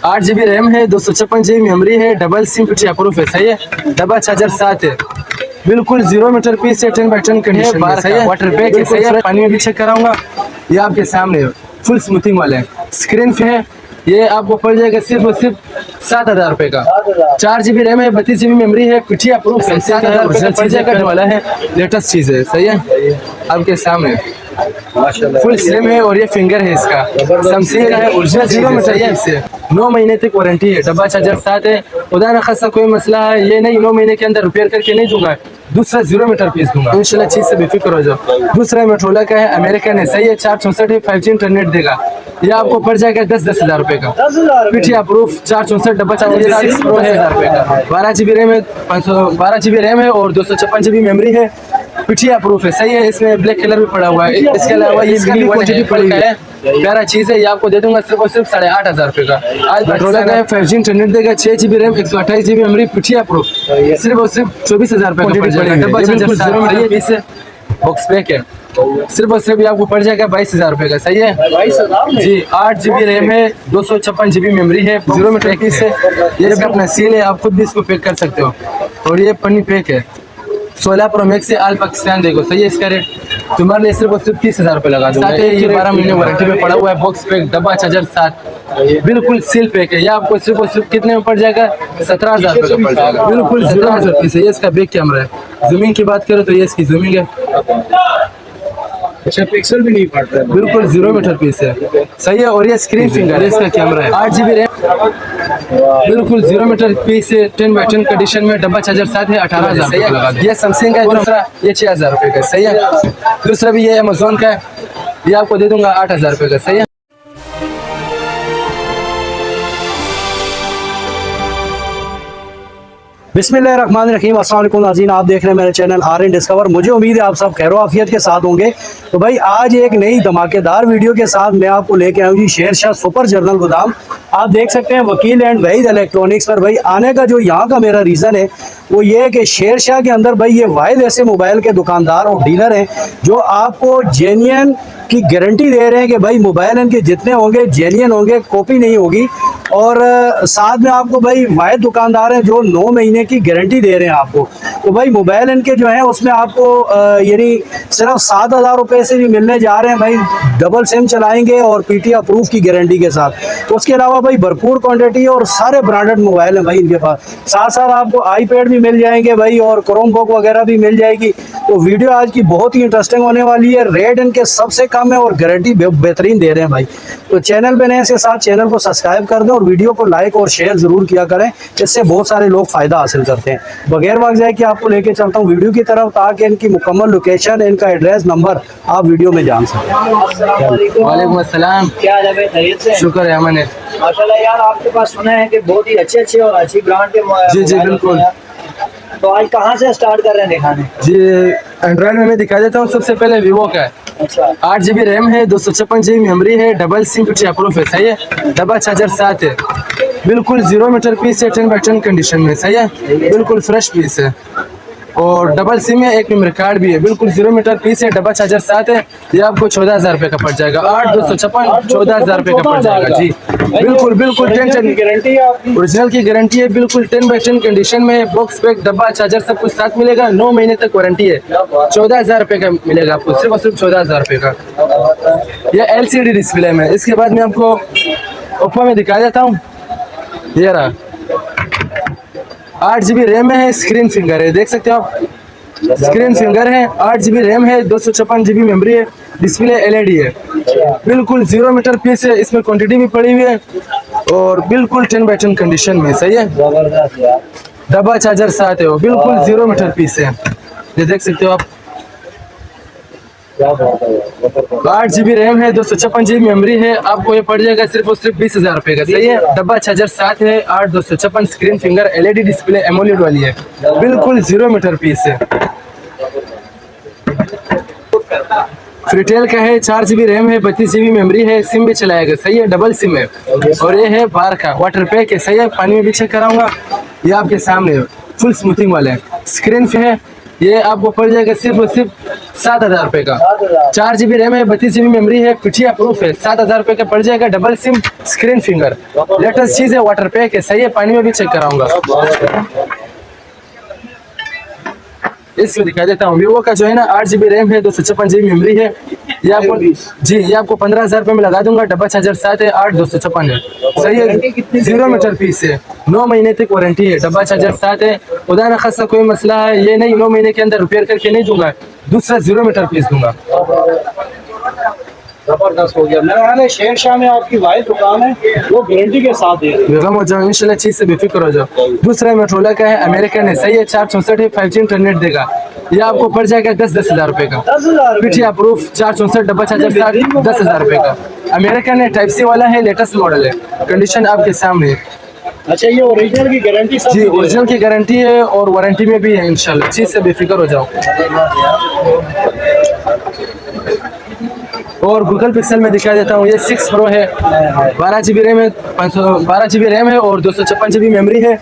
8 GB RAM है, 256 GB memory है, double SIM पिटिया प्रूफ है, सही है। डब्बा चार्जर साथ है, बिल्कुल 0 मीटर पीस है, 10x10 कंडीशन है, सही है। वाटर पैक है, सही है। पानी में भी चेक कराऊंगा, ये आपके सामने फुल स्मूथिंग वाले हैं। स्क्रीन पे है, ये आपको पड़ जाएगा सिर्फ और सिर्फ 7,000 रुपए का। 4 GB रैम है, 32 GB मेमोरी है, पिटिया प्रूफ है, 7,000 रुपए का चीज करने वाला है, लेटेस्ट चीज है, सही है। आपके सामने फुल स्लिम है और ये फिंगर है इसका, सैमसंग का है, ओरिजिनल 0 मीटर है, इससे 9 महीने तक वारंटी है। डब्बा चार्जर साथ है, खुदा न खासा कोई मसला है ये नहीं 9 महीने के अंदर रिपेयर करके नहीं दूंगा, दूसरा 0 मीटर पीस दूंगा इंशाल्लाह, चीज से बेफिक्र हो जाओ। दूसरा मोटोरोला का है, अमेरिकन है, सही है, 464 है, 5G इंटरनेट देगा। ये आपको पड़ जाएगा 10,000 रुपए का, पिटिया प्रूफ 464 डब्बा चार्जर 6 प्रो है 1000 रुपए का। 12 GB रैम है, 512 GB रैम है और 256 GB मेमोरी है, पिटिया प्रूफ है, सही है। इसमें ब्लैक कलर भी पड़ा हुआ है, इसके अलावा ये मिनी क्वांटिटी पड़ी है, प्यारा चीज है, ये आपको दे दूंगा सिर्फ और सिर्फ 8,500 रुपए का। आज मोटोरोला का है, 5G इंटरनेट देगा, 6 GB रैम, 128 GB मेमोरी, पिटिया प्रूफ, सिर्फ और सिर्फ 24,000 रुपए का पड़ जाएगा। डब्बा चार्जर 0 मीटर पीस है, बॉक्स पैक है, सिर्फ और सिर्फ आपको पड़ जाएगा 22,000 रुपए का, सही है जी। 8 GB रैम है, 256 GB मेमोरी है, 0 मीटर पीस है, ये भी अपना सील है, आप खुद भी इसको पैक कर सकते हो। और ये पन्नी पैक है, 16 प्रो मैक्स से आल पाकिस्तान देखो, सही है। इसका रेट तुम्हारे लिए सिर्फ और सिर्फ 30,000 रुपए लगा दूंगा। ये 12 महीने वारंटी में पड़ा हुआ है, बॉक्स पैक, डब्बा चार्जर साथ, बिल्कुल सील पैक है। ये आपको सिर्फ और सिर्फ कितने में पड़ जाएगा? 17,000 रुपए का पड़ जाएगा, बिल्कुल 17,000 रुपये से। ये इसका बैक कैमरा है, जूमिंग की बात करो तो ये इसकी जूमिंग है, अच्छा पिक्सल भी नहीं पड़ता है, बिल्कुल 0 मीटर पीस है, सही है। और ये स्क्रीन फिंगर है, इसका कैमरा है, 8 GB रैम, बिल्कुल 0 मीटर पीस है, 10x10 कंडीशन में, डब्बा चार्जर साथ है, 18,000 रुपए लगा। ये सैमसंग का है, दूसरा ये 6,000 रुपए का, सही है। दूसरा भी ये अमेजोन का है, ये आपको दे दूंगा 8,000 रुपए का, सही है। बिस्मिल्लाहिर्रहमानिर्रहीम, अस्सलाम वालेकुम नाज़रीन, आप देख रहे हैं मेरे चैनल RN डिस्कवर। मुझे उम्मीद है आप सब खैर आफियत के साथ होंगे। तो भाई आज एक नई धमाकेदार वीडियो के साथ मैं आपको लेके आया हूँ जी शेरशाह सुपर जनरल गोदाम। आप देख सकते हैं वकील एंड वहीद इलेक्ट्रॉनिक्स पर। भाई आने का जो यहाँ का मेरा रीज़न है वो ये है कि शेरशाह के अंदर भाई ये वाहिद ऐसे मोबाइल के दुकानदार और डीलर हैं जो आपको जेन्युइन की गारंटी दे रहे हैं कि भाई मोबाइल इनके जितने होंगे जेन्युइन होंगे, कॉपी नहीं होगी। और साथ में आपको भाई वाहिद दुकानदार हैं जो 9 महीने की गारंटी दे रहे हैं आपको। तो भाई मोबाइल इनके जो है उसमें आपको यानी सिर्फ 7,000 रुपये से भी मिलने जा रहे हैं भाई, डबल सिम चलाएंगे और PTA प्रूफ की गारंटी के साथ। तो उसके अलावा भाई भरपूर क्वांटिटी और सारे ब्रांडेड मोबाइल हैं भाई इनके पास। साथ साथ आपको iPad भी मिल जाएंगे भाई और क्रोमबुक वगैरह भी मिल जाएगी। तो वीडियो आज की बहुत ही इंटरेस्टिंग होने वाली है। रेट इनके सबसे कम है और गारंटी बेहतरीन दे रहे हैं भाई। तो चैनल पे नए के साथ चैनल को सब्सक्राइब कर दें और वीडियो को लाइक और शेयर जरूर किया करें, इससे बहुत सारे लोग फायदा हासिल करते हैं। बगैर वक्त जाए कि आपको लेके चलता हूँ वीडियो की तरफ ताकि इनकी मुकम्मल लोकेशन, इनका एड्रेस, नंबर आप वीडियो में जान सकें। वालेकुम अस्सलाम, क्या हाल है भाई, खैरियत से? शुक्र है, अमन है माशाल्लाह यार, आपके पास सुना है कि बहुत ही अच्छे और अच्छी ब्रांड के जी जी बिल्कुल। तो आज कहाँ से स्टार्ट कर रहे हैं दिखाने? जी एंड्रॉइड में मैं दिखा देता हूँ। सबसे पहले वीवो का है, अच्छा 8 GB रैम है, 256 GB मेमोरी है, डबल सिम पिटिया प्रूफ है, सही है। डब्बा चार्जर साथ है, बिल्कुल 0 मीटर पीस है, 10x10 कंडीशन में, सही है, बिल्कुल फ्रेश पीस है। और डबल सिम है, एक मेमोरी कार्ड भी है, बिल्कुल 0 मीटर पीस है, डब्बा चार्जर साथ है। ये आपको 14,000 रुपये का पड़ जाएगा। 8,256 14,000 रुपये का पड़ जाएगा जी, बिल्कुल बिल्कुल टेंशन गारंटी है, ओरिजिनल की गारंटी है, बिल्कुल 10x10 कंडीशन में, बॉक्स पैक, डब्बा चार्जर सब कुछ साथ मिलेगा। 9 महीने तक वारंटी है। 14,000 रुपये का मिलेगा आपको, सिर्फ और सिर्फ 14,000 रुपये का। यह LCD डिस्प्ले में। इसके बाद मैं आपको ओप्पो में दिखा देता हूँ। ये रहा, 8 GB रैम है, स्क्रीन फिंगर है, देख सकते हो आप, स्क्रीन फिंगर है, 8 GB रैम है, 256 GB मेमोरी है, डिस्प्ले LED है, बिल्कुल 0 मीटर पीस है। इसमें क्वांटिटी भी पड़ी हुई है और बिल्कुल 10x10 कंडीशन में, सही है। जबरदस्त यार, डब्बा चार्जर साथ है, वो बिल्कुल 0 मीटर पीस है, ये देख सकते हो आप। क्या बात है यार। 8 GB रैम है, 256 GB मेमोरी है, आपको ये पड़ जाएगा सिर्फ और सिर्फ 20,000 रुपये का, सही है। डब्बा चार्जर साथ है, 8,256 screen finger, LED display AMOLED वाली है, बिल्कुल 0 मीटर पीस है। फ्रीटेल का है, 4 GB रैम है, 32 GB मेमोरी है, सिम भी चलाएगा, सही है, डबल सिम है। और ये है बाहर का वाटर पैक है, सही है, पानी में भी चेक कराऊंगा। ये आपके सामने फुल स्मूथिंग वाला है, स्क्रीन पे है, ये आपको पड़ जाएगा सिर्फ और सिर्फ 7,000 रुपए का। 4 GB रैम है, 32 GB मेमोरी है, पिटिया प्रूफ है। 7,000 रुपए का पड़ जाएगा। Double SIM, screen finger, latest चीज है, वाटर पैक है, सही है। पानी में भी चेक कराऊंगा। इसको दिखा देता हूँ। वीवो का जो है ना 8 GB रैम है, 256 GB मेमोरी है। ये आपको जी, ये आपको 15,000 रुपए में लगा दूंगा। डब्बा चार्जर साथ है, 8,256 है, सही है। 0 मीटर पीस है, 9 महीने तक वारंटी है। डब्बा चार्जर साथ है। खुदा न खासा कोई मसला है ये नहीं 9 महीने के अंदर रिपेयर करके नहीं दूंगा, दूसरा 0 मीटर पीस दूंगा। जबरदस्त हो गया। मेरा ख्याल है शेरशाह में आपकी वाहिद दुकान है, वो गारंटी के साथ है। बेगम हो जाओ इंशाल्लाह, चीज से बेफिक्र हो जाओ। दूसरा मोटोरोला का है, अमेरिकन है, सही है। 464 है, 5G इंटरनेट देगा। ये आपको पड़ जाएगा 10,000 रुपए का। 10,000 पिटिया प्रूफ, 464, डब्बा चार्जर साथ, 10,000 रुपए का। अमेरिकन है, टाइप सी वाला है, लेटेस्ट मॉडल है, कंडीशन आपके सामने है। अच्छा, ये ओरिजिनल की गारंटी सब? जी, ओरिजिनल की गारंटी है और वारंटी में भी है इंशाल्लाह, चीज से बेफिक्र हो जाओ। और गूगल पिक्सल में दिखा देता हूँ। ये 6 प्रो है, 12 GB रैम है, 512 GB रैम है और 256 GB मेमोरी है।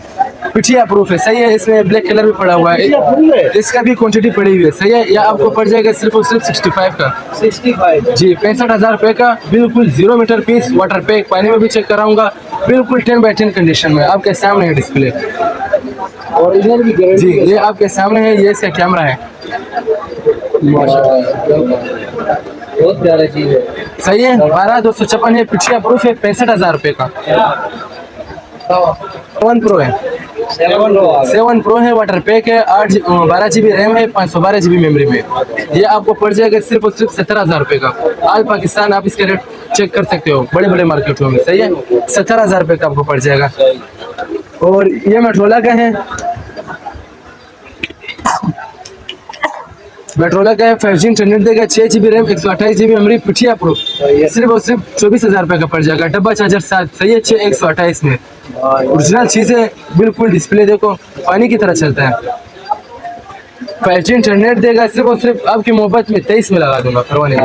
पिटिया प्रूफ है, सही है। इसमें ब्लैक कलर भी पड़ा हुआ है, इसका भी क्वांटिटी पड़ी हुई है, सही है। यह आपको पड़ जाएगा सिर्फ और सिर्फ 65 का। 65 जी, 65,000 रुपए का, बिल्कुल 0 मीटर पीस, वाटर पैक, पानी में भी चेक कराऊंगा, बिल्कुल 10/10 कंडीशन में आपके सामने है डिस्प्ले। ओरिजिनल की गारंटी जी, ये आपके सामने है, ये इसका कैमरा है, बहुत प्यारा चीज है, सही है। 12,256 है, पिटिया प्रूफ है, 65,000 रुपए का। 7 प्रो है, 7 प्रो है, वाटर पैक है, 12 GB रैम है, 512 GB मेमोरी में। ये आपको पड़ जाएगा सिर्फ और सिर्फ 17,000 रुपए का। ऑल पाकिस्तान आप इसका रेट चेक कर सकते हो, बड़े बड़े मार्केटों में, सही है। 17,000 रुपए का आपको पड़ जाएगा। और ये मोटोरोला का है, मोटोरोला का है, 5G इंटरनेट देगा, 6 GB रैम, 128 GB मेमोरी, पिटिया प्रूफ, सिर्फ और सिर्फ 24,000 रुपए का पड़ जाएगा। डब्बा चार्जर साथ, सही है। 128 में ओरिजिनल चीज है, बिल्कुल डिस्प्ले देखो पानी की तरह चलता है। 5G इंटरनेट देगा, सिर्फ और सिर्फ आपकी मोहब्बत में 23 में लगा दूंगा, परवाह नहीं।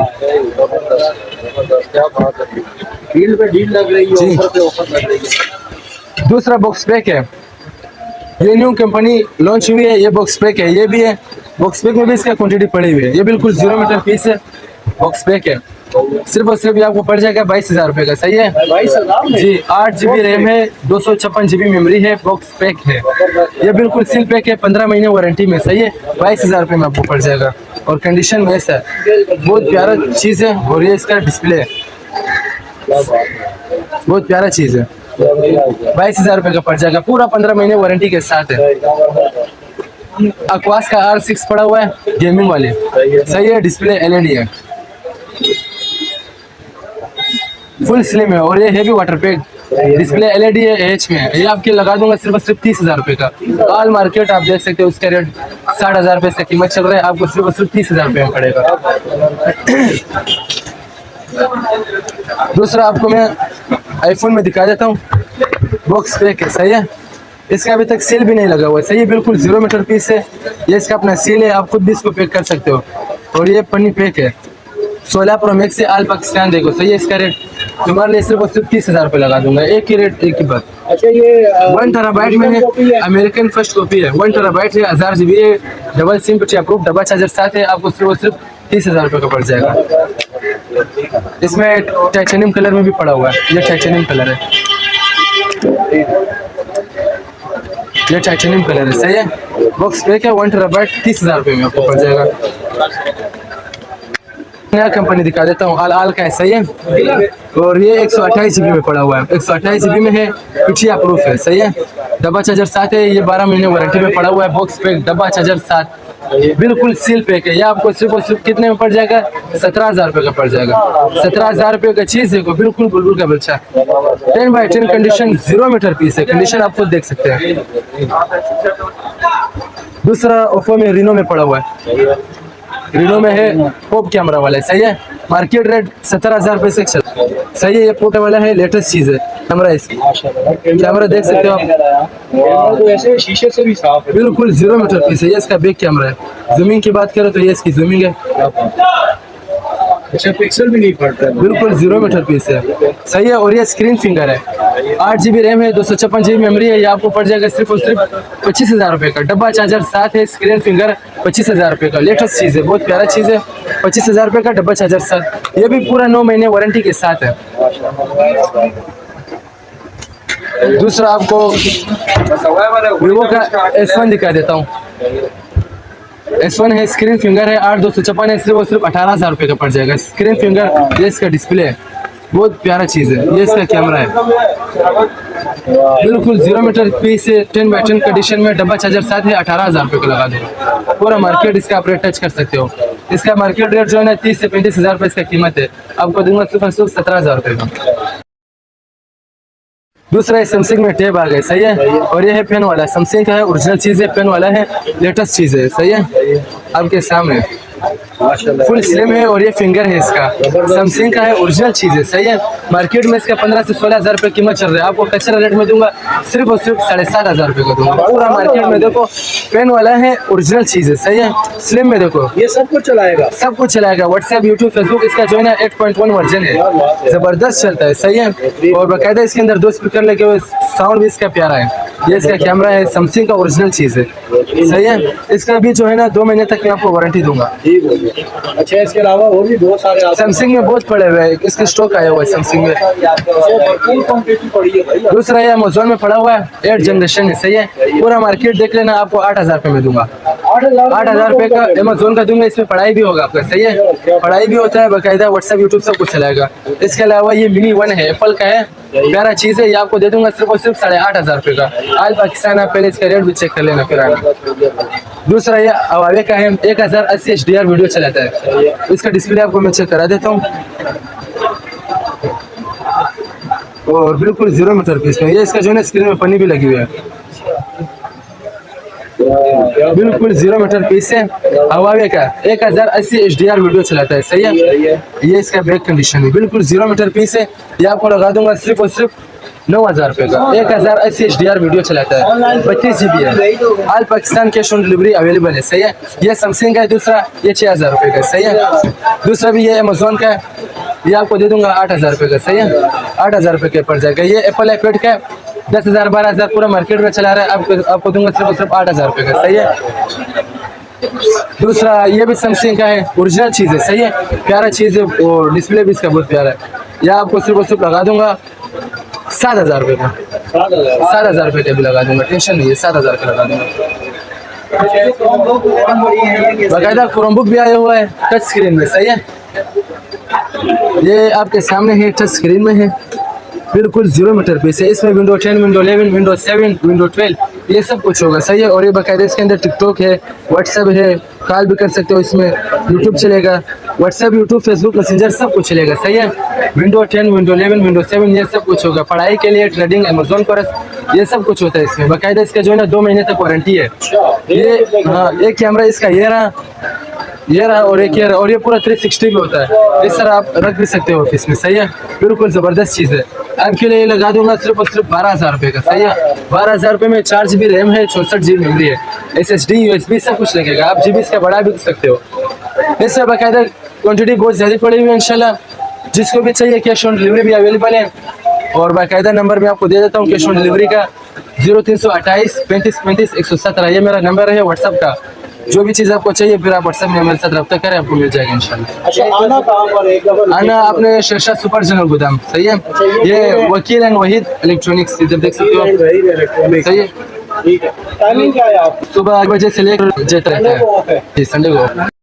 डील पे डील लग रही है, जी। ऑफर पे ऑफर लग रही है। दूसरा बॉक्स पैक है, ये न्यू कंपनी लॉन्च हुई है, ये बॉक्स पैक है, ये भी है। बॉक्स पैक में भी इसका क्वांटिटी पड़ी हुई है, ये बिल्कुल 0 मीटर पीस है, बॉक्स पैक है। सिर्फ और सिर्फ ये आपको पड़ जाएगा 22,000 रुपए का, सही है। 22,000 में? जी, 8 GB रैम है, 256 GB मेमोरी है, बॉक्स पैक है, ये बिल्कुल सील पैक है, 15 महीने वारंटी में, सही है। 22,000 रुपए में आपको पड़ जाएगा और कंडीशन में ऐसा है, बहुत प्यारा चीज है। और ये इसका डिस्प्ले है, बहुत प्यारा चीज है। 22,000 रुपए का पड़ जाएगा, पूरा 15 महीने वारंटी के साथ है। अक्वास का R6 पड़ा हुआ है, गेमिंग वाले, सही है। डिस्प्ले LED है, फुल स्लिम है और ये है भी वाटर पैक। डिस्प्ले LED है, एच में है। ये आपके लगा दूंगा सिर्फ 30,000 रुपए का। ऑल मार्केट आप देख सकते हो, उसका रेट 60,000 रुपए इसका कीमत चल रहा है, आपको सिर्फ 30,000 रुपए में पड़ेगा। दूसरा आपको मैं आईफोन में दिखा देता हूँ, बॉक्स पैक है, सही है। इसका अभी तक सील भी नहीं लगा हुआ है, सही है, बिल्कुल 0 मीटर पीस है। ये इसका अपना सील है, आप खुद भी इसको पैक कर सकते हो। और ये पन्नी पैक है, 16 प्रो मैक्स से ऑल पाकिस्तान देखो, सही है। इसका रेट तुम्हारे लिए सिर्फ 30,000 रुपए लगा दूंगा, एक ही रेट, एक ही बात। अच्छा, ये 1 TB में है, अमेरिकन फर्स्ट कॉपी है, 1 TB है, 1000 GB है, डबल सिम पिटिया प्रूफ, डब्बा चार्जर साथ है, आपको सिर्फ 30,000 रुपए का पड़ जाएगा। इसमें टाइटेनियम कलर में भी पड़ा हुआ है, ये टाइटेनियम कलर है, ये टाइटेनियम कलर है, सही है। बॉक्स पैक है, 1 TB, 30,000 रुपए में आपको पड़ जाएगा। नया कंपनी दिखा देता हूँ, आल का है, सही है। और ये 128 GB में पड़ा हुआ है, 128 GB में है, पिटिया प्रूफ है, सही है। डब्बा चार्जर साथ है, ये 12 महीने वारंटी में पड़ा हुआ है। बॉक्स पैक, डब्बा चार्जर साथ, बिल्कुल सील पैक है। ये आपको सिर्फ और सिर्फ कितने में पड़ जाएगा? 17,000 रुपए का पड़ जाएगा। 17,000 रुपए का चीज है, बिल्कुल बुलबुल का बच्चा, 10/10 कंडीशन, 0 मीटर पीस है, कंडीशन आप खुद देख सकते हैं। दूसरा ओप्पो में रीनो में पड़ा हुआ है, रीनो में है, पॉप कैमरा वाला है, सही है। मार्केट रेट 17,000 रुपए से चल, सही है। ये पोर्ट वाला है, लेटेस्ट चीज है। कैमरा इसकी, कैमरा देख सकते हो आप, तो ऐसे शीशे से भी साफ है, बिल्कुल 0 मीटर पीस है। ये इसका बैक कैमरा है। जूमिंग की बात करें तो ये इसकी जूमिंग है, अच्छा, पिक्सल भी नहीं फटता है, बिल्कुल 0 मीटर पीस है, सही है। और ये स्क्रीन फिंगर है, 8 GB रैम है, 256 GB मेमोरी है। ये आपको पड़ जाएगा सिर्फ और सिर्फ 25,000 रुपये का। डब्बा चार्जर साथ है, स्क्रीन फिंगर 25,000 रुपये का। लेटेस्ट चीज़ है, बहुत प्यारा चीज़ है। 25,000 रुपये का डब्बा चार्जर साथ, ये भी पूरा 9 महीने वारंटी के साथ है। दूसरा आपको वीवो का S1 दिखा देता हूँ। S1 है, स्क्रीन फिंगर है, 8/256 है, सिर्फ और सिर्फ 18,000 रुपये का पड़ जाएगा। स्क्रीन फिंगर, ये इसका डिस्प्ले है, बहुत प्यारा चीज़ है। ये इसका कैमरा है, बिल्कुल 0 मीटर पीस है, 10x10 कंडीशन में। डब्बा चार्जर साथ है, 18,000 रुपये का लगा दो। पूरा मार्केट इसका आप रेट टच कर सकते हो। इसका मार्केट रेट जो है ना 30 से 35,000 रुपये इसका कीमत है। आपको दूंगा सिर्फ और सिर्फ 17,000 रुपये का। दूसरा है सैमसंग में टैब आ गए, सही है। और ये है पेन वाला, सैमसंग का है, ओरिजिनल चीज़ है, पेन वाला है, लेटेस्ट चीज़ है, सही है। आपके सामने फुल स्लिम है और ये फिंगर है इसका, सैमसंग का है, ओरिजिनल चीज़ है, सही है। मार्केट में इसका 15 से 16,000 रुपये कीमत चल रहा है। आपको कचरा रेट में दूंगा सिर्फ और सिर्फ 7,500 रुपये का दूंगा। पूरा मार्केट में देखो पेन वाला है, ओरिजिनल चीज़ है, सही है। स्लिम में देखो ये सब कुछ चलाएगा, सब कुछ चलाएगा। व्हाट्सएप, यूट्यूब, फेसबुक इसका जो है ना 8.1 वर्जन है, जबरदस्त चलता है, सही है। और बाकायदा इसके अंदर 2 स्पीकर लगे हुए, साउंड भी इसका प्यारा है। ये इसका कैमरा है, सैमसंग का ओरिजिनल चीज़ है, सही है। इसका भी जो है ना 2 महीने तक मैं आपको वारंटी दूंगा। अच्छा इसके अलावा और भी बहुत सारे सैमसंग में बहुत पड़े हुए हैं, इसके स्टॉक आया हुआ है सैमसंग में। दूसरा ये अमेज़न में पड़ा हुआ है, 8 जनरेशन है, सही है। पूरा मार्केट देख लेना, आपको 8,000 रुपये में दूंगा। 8,000 रुपये का अमेज़न का दूंगा। इसमें पढ़ाई भी होगा आपका, सही है। पढ़ाई भी होता है बाकायदा, व्हाट्सएप, यूट्यूब सब कुछ चलाएगा। इसके अलावा ये मिनी 1 है, एप्पल का है, प्यारा चीज़ है। ये आपको दे दूंगा सिर्फ और सिर्फ 8,500 रुपये का। आज पाकिस्तान आप पहले इसका रेट भी चेक कर लेना फिर आना। दूसरा ये Huawei का है, 1080 HDR वीडियो चलाता है। इसका डिस्प्ले आपको मैं चेक करा देता हूँ, और बिल्कुल 0 मीटर पीस में। ये इसका जो है ना स्क्रीन में पन्नी भी लगी हुई है, बिल्कुल 0 मीटर पीस है। Huawei का 1080 HDR वीडियो चलाता है, सही है। ये इसका बैक कंडीशन है, बिल्कुल 0 मीटर पीस है। ये आपको लगा दूंगा सिर्फ और सिर्फ 9,000 रुपये का। 1080 HDR वीडियो चलाता है, 32 GB है। All Pakistan cash on delivery available है, सही है। ये सैमसंग का है। दूसरा ये 6,000 रुपये का, सही है। दूसरा भी ये अमेज़न का है, ये आपको दे दूंगा 8,000 रुपये का, सही है। 8,000 रुपये के पड़ जाएगा। ये एप्पल आईपैड का 10,000 12,000 पूरा मार्केट में चला रहा है, आपको दूंगा सिर्फ और सिर्फ 8,000 रुपये का, सही है। दूसरा ये भी सैमसंग का है, ओरिजिनल चीज़ है, सही है, प्यारा चीज़ है। और डिस्प्ले भी इसका बहुत प्यारा है। यह आपको सिर्फ और सिर्फ लगा दूंगा 7,000 रुपये का। 7,000 रुपये का भी लगा दूंगा, टेंशन नहीं है, 7,000 का लगा दूंगा। बाकायदा क्रोमबुक भी आया हुआ है, टच स्क्रीन में, सही है। ये आपके सामने है, टच स्क्रीन में है, बिल्कुल 0 मीटर पीस है। इसमें विंडो 10, विंडो 11, विंडो 7, विंडो 12 ये सब कुछ होगा, सही है। और ये बाकायदा इसके अंदर टिकटॉक है, व्हाट्सएप है, कॉल भी कर सकते हो इसमें, यूट्यूब चलेगा, व्हाट्सएप, यूट्यूब, फेसबुक, मैसेंजर सब कुछ चलेगा, सही है। विंडो 10, विंडो 11, विंडो 7 ये सब कुछ होगा। पढ़ाई के लिए, ट्रेडिंग, अमेज़न कोर्स ये सब कुछ होता है इसमें। बाकायदा इसका जो है ना 2 महीने तक वारंटी है। ये हाँ, एक कैमरा इसका ये रहा, और एक ये रहा, और ये पूरा 360 में होता है। इस तरह आप रख भी सकते हो ऑफिस में, सही है। बिल्कुल ज़बरदस्त चीज़ है। आपके लिए लगा दूंगा सिर्फ और सिर्फ 12,000 रुपये का, सही है। 12,000 रुपये में 4 GB रैम है, 64 GB मेमोरी है, SSD, USB सब कुछ लगेगा। आप GB इसका बढ़ा भी सकते हो। इससे बाकायदा क्वान्टिटी बहुत ज़्यादा पड़ी हुई है इंशाल्लाह। जिसको भी चाहिए कैश ऑन डिलीवरी भी अवेलेबल है। और बाकायदा नंबर मैं आपको दे देता हूँ कैश ऑन डिलीवरी का, 0328 35 35 117 ये मेरा नंबर है व्हाट्सअप का। जो भी चीज़ आपको चाहिए फिर आप व्हाट्सएप में मेरे साथ रब्ता करें, आपको मिल जाएगा इंशाल्लाह। अच्छा आना कहाँ पर है? आना आपने शेरशाह सुपर जनरल गोदाम, सही है। ये वकील एंड वहीद इलेक्ट्रॉनिक्स इधर देख सकते हो, सही है। ठीक है, टाइमिंग क्या है आप? सुबह 8 बजे से लेकर 7 तक है, संडे को।